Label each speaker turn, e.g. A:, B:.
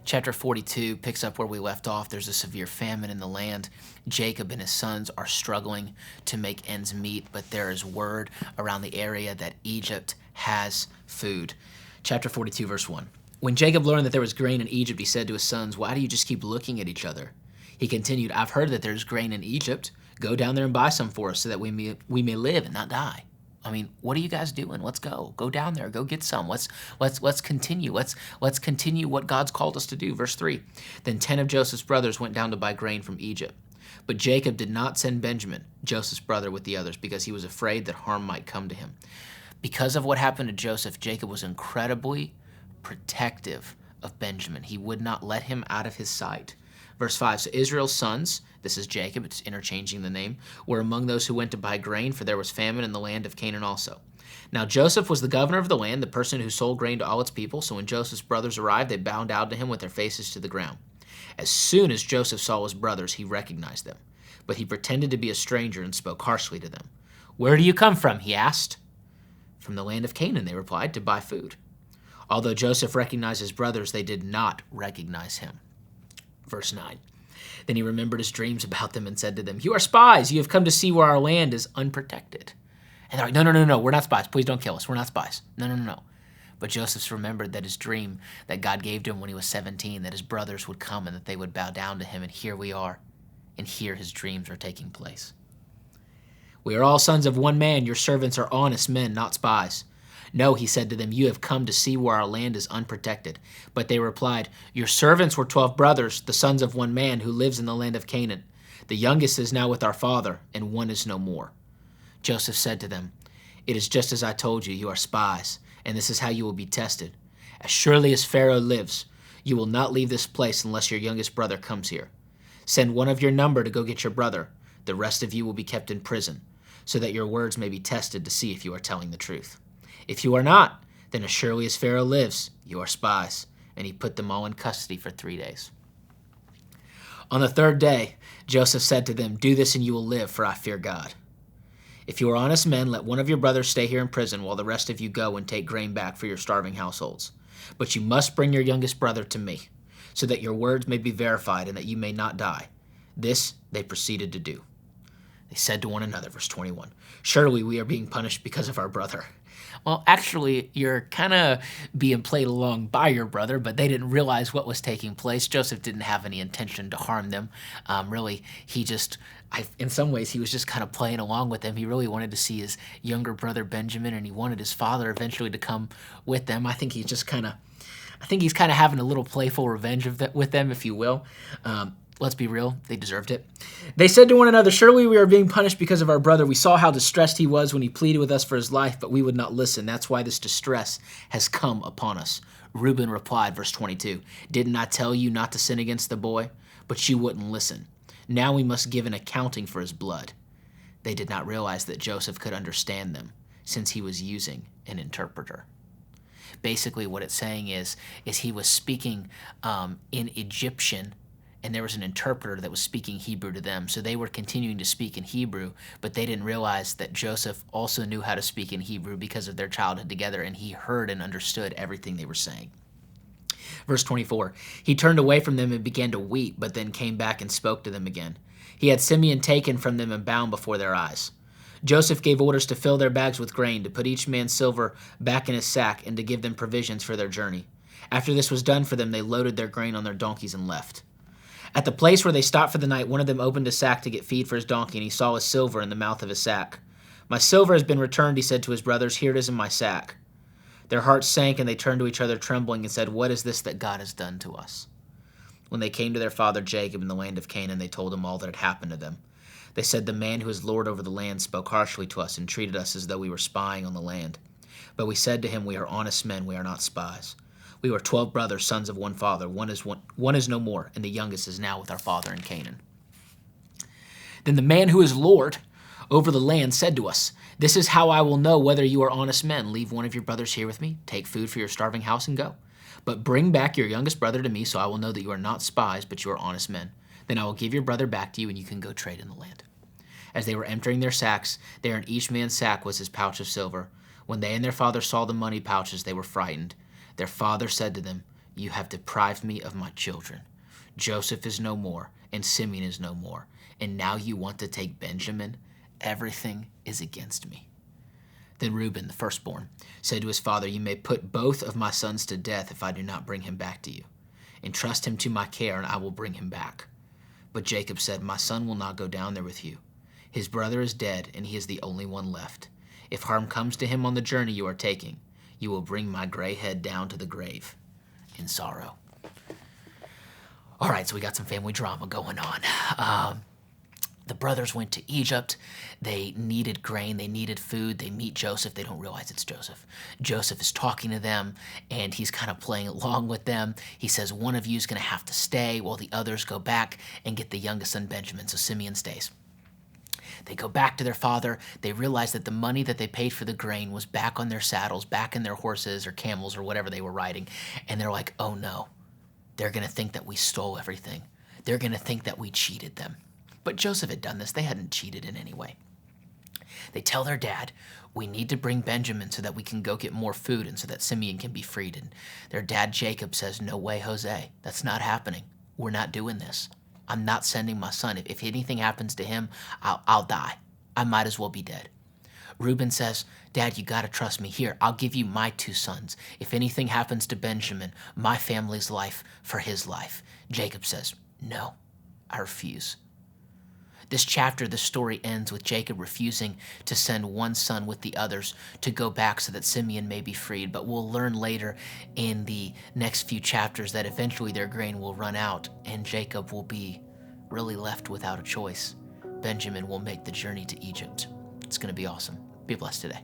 A: Chapter 42 picks up where we left off. There's a severe famine in the land. Jacob and his sons are struggling to make ends meet, but there is word around the area that Egypt has food. Chapter 42, verse 1. When Jacob learned that there was grain in Egypt, he said to his sons, "Why do you just keep looking at each other?" He continued, "I've heard that there's grain in Egypt. Go down there and buy some for us so that we may live and not die." I mean, what are you guys doing? Let's go. Go down there. Go get some. Let's continue. Let's continue what God's called us to do. Verse 3. Then 10 of Joseph's brothers went down to buy grain from Egypt. But Jacob did not send Benjamin, Joseph's brother, with the others because he was afraid that harm might come to him. Because of what happened to Joseph, Jacob was incredibly protective of Benjamin. He would not let him out of his sight. Verse 5, so Israel's sons, this is Jacob, it's interchanging the name, were among those who went to buy grain, for there was famine in the land of Canaan also. Now Joseph was the governor of the land, the person who sold grain to all its people. So when Joseph's brothers arrived, they bowed down to him with their faces to the ground. As soon as Joseph saw his brothers, he recognized them. But he pretended to be a stranger and spoke harshly to them. "Where do you come from?" he asked. "From the land of Canaan," they replied, "to buy food." Although Joseph recognized his brothers, they did not recognize him. Verse 9. Then he remembered his dreams about them and said to them, "You are spies. You have come to see where our land is unprotected." And they're like, No, we're not spies. Please don't kill us. We're not spies. No. But Joseph remembered that his dream that God gave to him when he was 17, that his brothers would come and that they would bow down to him. And here we are. And here his dreams are taking place. "We are all sons of one man. Your servants are honest men, not spies." "No," he said to them, "you have come to see where our land is unprotected." But they replied, "Your servants were 12 brothers, the sons of one man who lives in the land of Canaan. The youngest is now with our father, and one is no more." Joseph said to them, "It is just as I told you, you are spies, and this is how you will be tested. As surely as Pharaoh lives, you will not leave this place unless your youngest brother comes here. Send one of your number to go get your brother. The rest of you will be kept in prison, so that your words may be tested to see if you are telling the truth. If you are not, then as surely as Pharaoh lives, you are spies." And he put them all in custody for 3 days. On the third day, Joseph said to them, "Do this and you will live, for I fear God. If you are honest men, let one of your brothers stay here in prison while the rest of you go and take grain back for your starving households. But you must bring your youngest brother to me, so that your words may be verified and that you may not die." This they proceeded to do. They said to one another, verse 21, "Surely we are being punished because of our brother." Well, actually, you're kind of being played along by your brother, but they didn't realize what was taking place. Joseph didn't have any intention to harm them. Really, in some ways, he was just kind of playing along with them. He really wanted to see his younger brother Benjamin, and he wanted his father eventually to come with them. I think he's kind of having a little playful revenge with them, if you will. Let's be real, they deserved it. They said to one another, "Surely we are being punished because of our brother. We saw how distressed he was when he pleaded with us for his life, but we would not listen. That's why this distress has come upon us." Reuben replied, verse 22, "Didn't I tell you not to sin against the boy? But you wouldn't listen. Now we must give an accounting for his blood." They did not realize that Joseph could understand them, since he was using an interpreter. Basically, what it's saying is he was speaking in Egyptian, and there was an interpreter that was speaking Hebrew to them. So they were continuing to speak in Hebrew, but they didn't realize that Joseph also knew how to speak in Hebrew because of their childhood together, and he heard and understood everything they were saying. Verse 24, he turned away from them and began to weep, but then came back and spoke to them again. He had Simeon taken from them and bound before their eyes. Joseph gave orders to fill their bags with grain, to put each man's silver back in his sack, and to give them provisions for their journey. After this was done for them, they loaded their grain on their donkeys and left. At the place where they stopped for the night, one of them opened a sack to get feed for his donkey, and he saw his silver in the mouth of his sack. "My silver has been returned," he said to his brothers. "Here it is in my sack." Their hearts sank, and they turned to each other trembling and said, "What is this that God has done to us?" When they came to their father Jacob in the land of Canaan, they told him all that had happened to them. They said, "The man who is Lord over the land spoke harshly to us and treated us as though we were spying on the land. But we said to him, 'We are honest men, we are not spies. We were 12 brothers, sons of one father. One is no more, and the youngest is now with our father in Canaan.' Then the man who is Lord over the land said to us, 'This is how I will know whether you are honest men. Leave one of your brothers here with me, take food for your starving house, and go. But bring back your youngest brother to me, so I will know that you are not spies, but you are honest men. Then I will give your brother back to you, and you can go trade in the land.' As they were emptying their sacks, there in each man's sack was his pouch of silver. When they and their father saw the money pouches, they were frightened. Their father said to them, You have deprived me of my children. Joseph is no more, and Simeon is no more, and now you want to take Benjamin? Everything is against me." Then Reuben, the firstborn, said to his father, "You may put both of my sons to death if I do not bring him back to you. Entrust him to my care, and I will bring him back." But Jacob said, "My son will not go down there with you. His brother is dead, and he is the only one left. If harm comes to him on the journey you are taking, you will bring my gray head down to the grave in sorrow." All right, so we got some family drama going on. The brothers went to Egypt. They needed grain. They needed food. They meet Joseph. They don't realize it's Joseph. Joseph is talking to them, and he's kind of playing along with them. He says, "One of you is going to have to stay while the others go back and get the youngest son, Benjamin." So Simeon stays. They go back to their father. They realize that the money that they paid for the grain was back on their saddles, back in their horses or camels or whatever they were riding. And they're like, "Oh no, they're going to think that we stole everything. They're going to think that we cheated them." But Joseph had done this. They hadn't cheated in any way. They tell their dad, "We need to bring Benjamin so that we can go get more food and so that Simeon can be freed." And their dad, Jacob, says, "No way, Jose. That's not happening. We're not doing this. I'm not sending my son. If anything happens to him, I'll die. I might as well be dead." Reuben says, "Dad, you got to trust me. Here, I'll give you my 2 sons. If anything happens to Benjamin, my family's life for his life." Jacob says, "No, I refuse." This chapter, the story ends with Jacob refusing to send one son with the others to go back so that Simeon may be freed. But we'll learn later in the next few chapters that eventually their grain will run out and Jacob will be really left without a choice. Benjamin will make the journey to Egypt. It's going to be awesome. Be blessed today.